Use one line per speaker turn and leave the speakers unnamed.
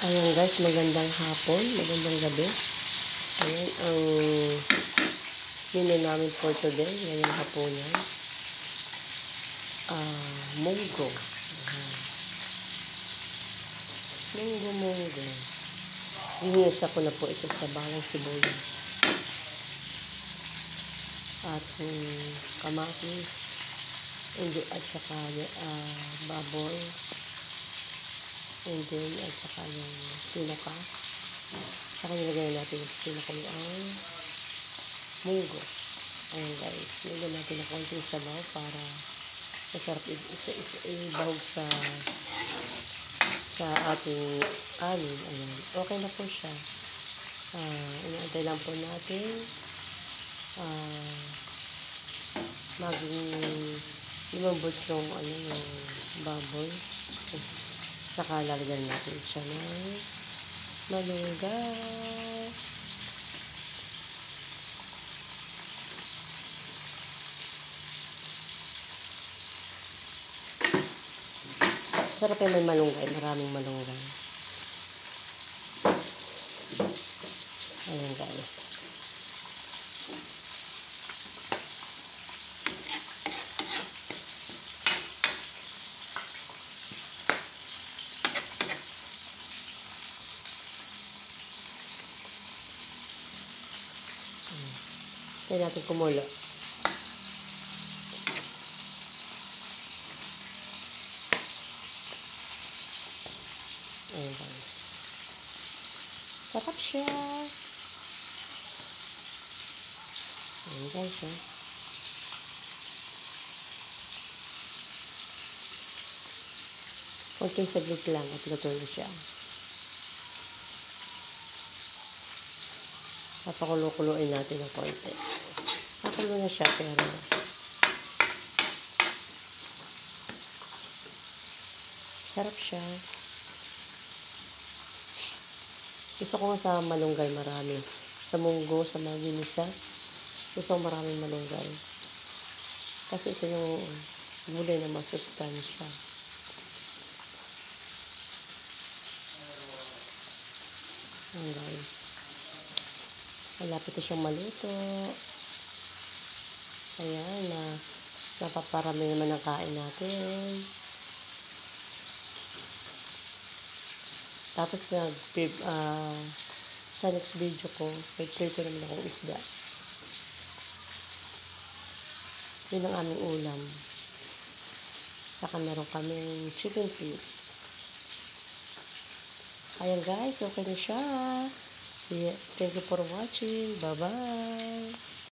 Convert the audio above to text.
Ayan guys, magandang hapon, magandang gabi. Ayan ang menu namin for today, ngayong hapunan. Munggo. Munggo. Ginisa ko na po ito sa bawang sibuyas. At kamatis, at saka baboy. And then, at saka yung tinapa. Saka nilagay natin yung tinapa ang munggo. Ayan guys, nilagay natin na konting sabaw para masarap ibahog sa ating anin. Ayan, okay na po siya. Inaantay lang po natin maging lumambot yung yung baboy. Saka lalagyan natin siya ng malunggay. Sarap yung may malunggay, maraming malunggay. Ayan guys. Kaya natin kumulo. Ayan guys. Sarap siya. Ayan guys. Konting saglit lang at luto na siya. Papakulo-kuloin natin ng konti. Pakulo na siya pero sarap siya. Gusto ko nga sa malunggay marami. Sa munggo, sa maginisa, gusto ko maraming malunggay. Kasi ito yung gulay na masustansya. Ayan guys. Malapit na siyang maluto. Ayan, napaparami naman ang kain natin. Tapos sa next video ko, prepare naman akong isda. Yun ang aming ulam. Saka meron kaming chicken feet. Ayan guys, okay na siya. Thank you for watching. Bye-bye.